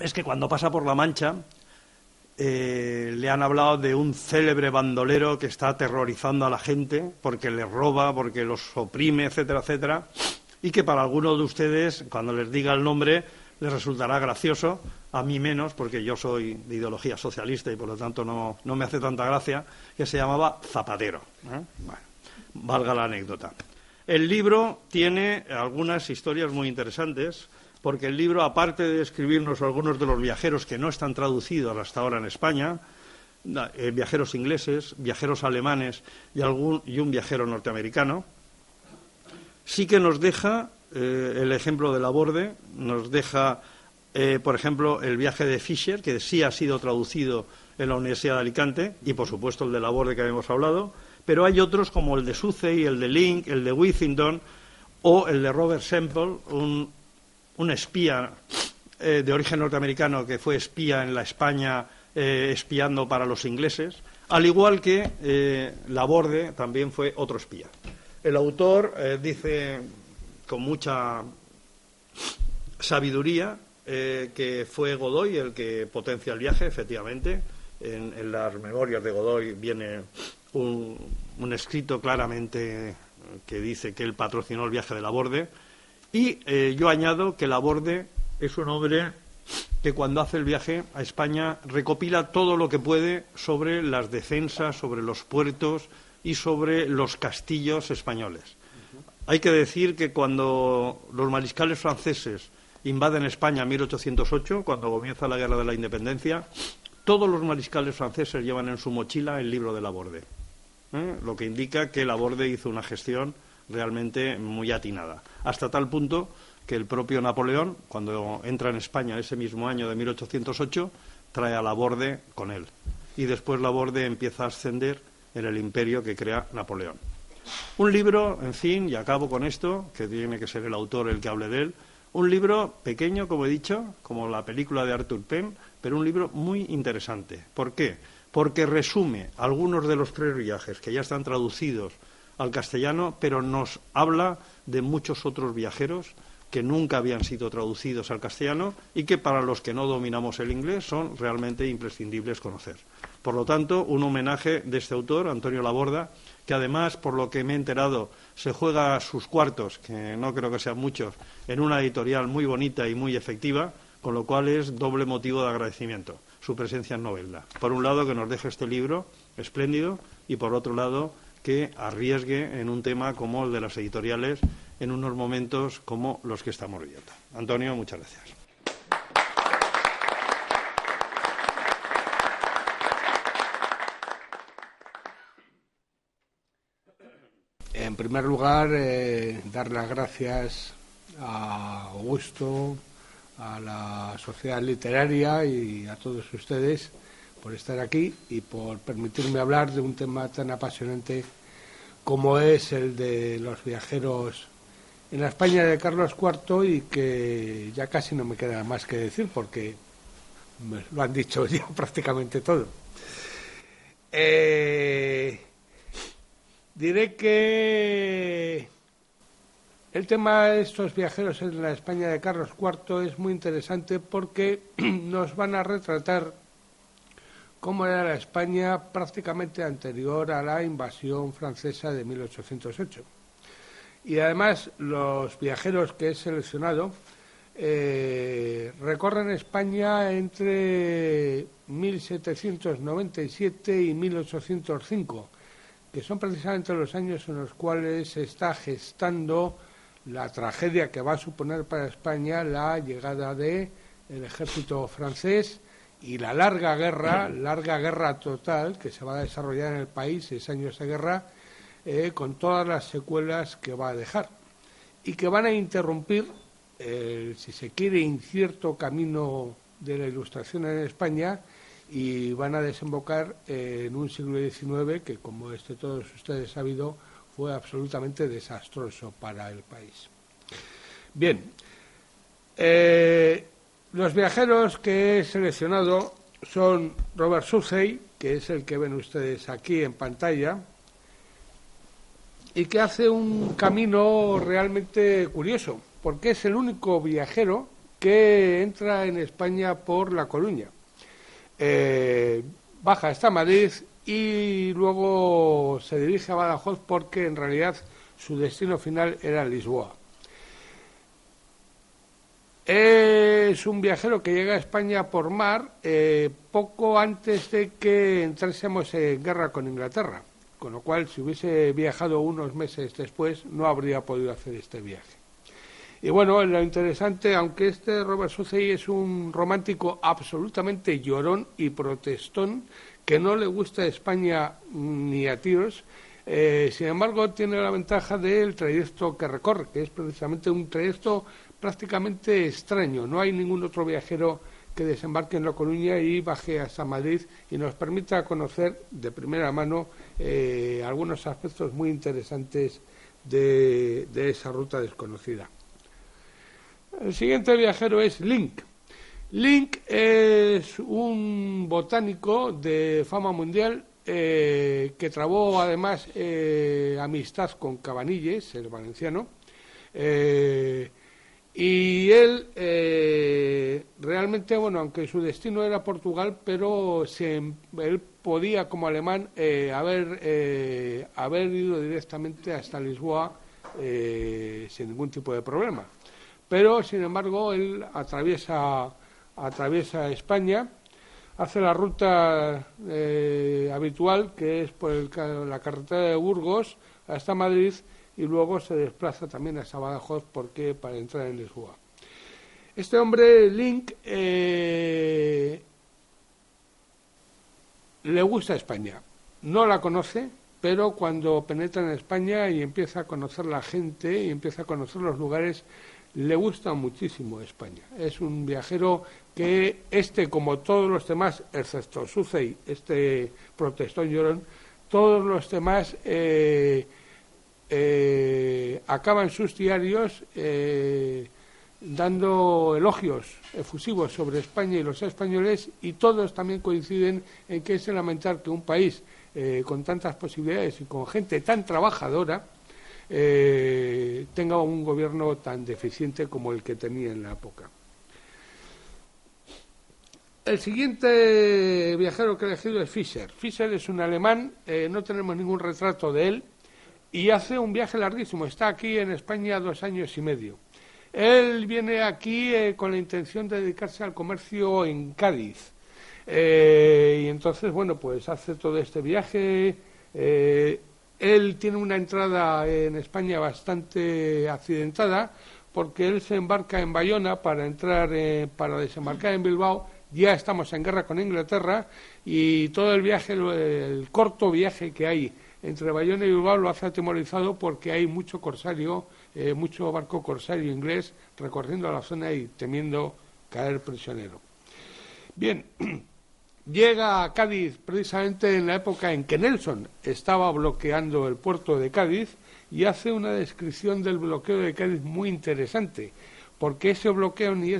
es que cuando pasa por La Mancha le han hablado de un célebre bandolero que está aterrorizando a la gente porque les roba, porque los oprime, etcétera, etcétera, y que para algunos de ustedes, cuando les diga el nombre, les resultará gracioso, a mí menos, porque yo soy de ideología socialista y por lo tanto no me hace tanta gracia, que se llamaba Zapatero. Bueno, valga la anécdota. El libro tiene algunas historias muy interesantes, porque el libro, aparte de describirnos algunos de los viajeros que no están traducidos hasta ahora en España, viajeros ingleses, viajeros alemanes y un viajero norteamericano, sí que nos deja el ejemplo de Laborde, nos deja, por ejemplo, el viaje de Fisher, que sí ha sido traducido en la Universidad de Alicante, y por supuesto el de Laborde que habíamos hablado, pero hay otros como el de Southey, el de Link, el de Whittington o el de Robert Semple, un espía de origen norteamericano que fue espía en la España espiando para los ingleses, al igual que Laborde también fue otro espía. El autor dice con mucha sabiduría que fue Godoy el que potencia el viaje, efectivamente. En las memorias de Godoy viene un escrito claramente que dice que él patrocinó el viaje de Laborde. Y yo añado que Laborde es un hombre que cuando hace el viaje a España recopila todo lo que puede sobre las defensas, sobre los puertos y sobre los castillos españoles. Hay que decir que cuando los mariscales franceses invaden España en 1808, cuando comienza la Guerra de la Independencia, todos los mariscales franceses llevan en su mochila el libro de Laborde, lo que indica que Laborde hizo una gestión realmente muy atinada, hasta tal punto que el propio Napoleón, cuando entra en España ese mismo año de 1808, trae a Laborde con él, y después Laborde empieza a ascender en el imperio que crea Napoleón. Un libro, en fin, y acabo con esto, que tiene que ser el autor el que hable de él, un libro pequeño, como he dicho, como la película de Arthur Penn, pero un libro muy interesante. ¿Por qué? Porque resume algunos de los 3 viajes que ya están traducidos al castellano, pero nos habla de muchos otros viajeros que nunca habían sido traducidos al castellano y que para los que no dominamos el inglés son realmente imprescindibles conocer. Por lo tanto, un homenaje de este autor, Antonio Laborda, que además, por lo que me he enterado, se juega sus cuartos, que no creo que sean muchos, en una editorial muy bonita y muy efectiva, con lo cual es doble motivo de agradecimiento su presencia en Novelda. Por un lado, que nos deje este libro espléndido y, por otro lado, que arriesgue en un tema como el de las editoriales en unos momentos como los que estamos viviendo. Antonio, muchas gracias. En primer lugar, dar las gracias a Augusto, a la Sociedad Literaria y a todos ustedes por estar aquí y por permitirme hablar de un tema tan apasionante como es el de los viajeros en la España de Carlos IV, y que ya casi no me queda más que decir porque lo han dicho ya prácticamente todo. Diré que el tema de estos viajeros en la España de Carlos IV es muy interesante porque nos van a retratar cómo era la España prácticamente anterior a la invasión francesa de 1808. Y además los viajeros que he seleccionado recorren España entre 1797 y 1805, que son precisamente los años en los cuales se está gestando la tragedia que va a suponer para España la llegada del ejército francés y la larga guerra total que se va a desarrollar en el país, 6 años de guerra, con todas las secuelas que va a dejar y que van a interrumpir, si se quiere, incierto camino de la Ilustración en España, y van a desembocar en un siglo XIX que, como todos ustedes sabido, fue absolutamente desastroso para el país. Bien, los viajeros que he seleccionado son Robert Southey, que es el que ven ustedes aquí en pantalla, y que hace un camino realmente curioso, porque es el único viajero que entra en España por La Coruña. Baja hasta Madrid y luego se dirige a Badajoz porque en realidad su destino final era Lisboa. Es un viajero que llega a España por mar poco antes de que entrásemos en guerra con Inglaterra, con lo cual si hubiese viajado unos meses después no habría podido hacer este viaje. Y bueno, lo interesante, aunque este Robert Southey es un romántico absolutamente llorón y protestón, que no le gusta España ni a tiros, sin embargo tiene la ventaja del trayecto que recorre, que es precisamente un trayecto prácticamente extraño. No hay ningún otro viajero que desembarque en La Coruña y baje hasta Madrid y nos permita conocer de primera mano algunos aspectos muy interesantes de esa ruta desconocida. El siguiente viajero es Link. Link es un botánico de fama mundial que trabó además amistad con Cabanilles, el valenciano, y él realmente, bueno, aunque su destino era Portugal, pero él podía como alemán haber ido directamente hasta Lisboa sin ningún tipo de problema. Pero, sin embargo, él atraviesa España, hace la ruta habitual, que es por la carretera de Burgos hasta Madrid, y luego se desplaza también hasta Badajoz para entrar en Lisboa. Este hombre, Link, le gusta España. No la conoce, pero cuando penetra en España y empieza a conocer la gente y empieza a conocer los lugares, le gusta muchísimo España. Es un viajero que como todos los demás, excepto Southey, este protestón llorón, todos los demás acaban sus diarios dando elogios efusivos sobre España y los españoles, y todos también coinciden en que es de lamentar que un país con tantas posibilidades y con gente tan trabajadora tenga un gobierno tan deficiente como el que tenía en la época. El siguiente viajero que he elegido es Fischer. Fischer es un alemán, no tenemos ningún retrato de él, y hace un viaje larguísimo. Está aquí en España 2 años y medio. Él viene aquí con la intención de dedicarse al comercio en Cádiz. Y entonces, bueno, pues hace todo este viaje. Él tiene una entrada en España bastante accidentada, porque él se embarca en Bayona para desembarcar en Bilbao. Ya estamos en guerra con Inglaterra y todo el viaje, el corto viaje que hay entre Bayona y Bilbao lo hace atemorizado porque hay mucho corsario, mucho barco corsario inglés recorriendo la zona y temiendo caer prisionero. Bien, llega a Cádiz precisamente en la época en que Nelson estaba bloqueando el puerto de Cádiz y hace una descripción del bloqueo de Cádiz muy interesante, porque ese bloqueo ni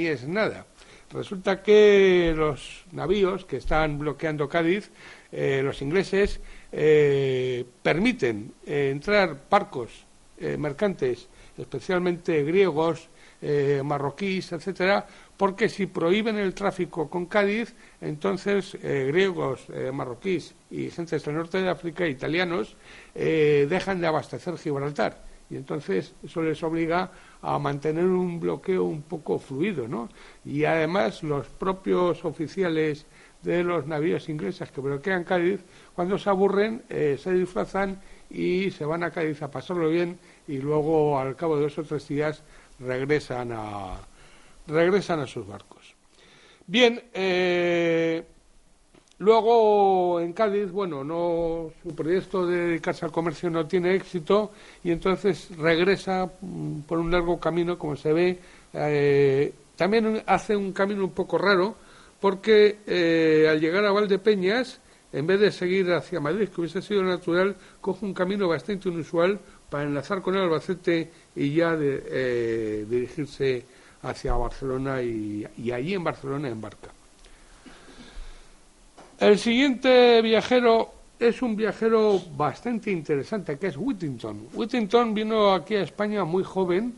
es nada. Resulta que los navíos que están bloqueando Cádiz, los ingleses, permiten entrar barcos mercantes, especialmente griegos, marroquíes, etcétera, porque si prohíben el tráfico con Cádiz, entonces griegos, marroquíes y gentes del norte de África, italianos, dejan de abastecer Gibraltar. Y entonces eso les obliga a mantener un bloqueo un poco fluido, ¿no? Y además los propios oficiales de los navíos ingleses que bloquean Cádiz, cuando se aburren, se disfrazan y se van a Cádiz a pasarlo bien, y luego al cabo de 2 o 3 días regresan a sus barcos. Bien, luego en Cádiz, bueno, su proyecto de dedicarse al comercio no tiene éxito y entonces regresa por un largo camino, como se ve. También hace un camino un poco raro, porque al llegar a Valdepeñas, en vez de seguir hacia Madrid, que hubiese sido natural, coge un camino bastante inusual para enlazar con el Albacete y ya dirigirse hacia Barcelona y allí en Barcelona embarca. El siguiente viajero es un viajero bastante interesante, que es Whittington. Whittington vino aquí a España muy joven,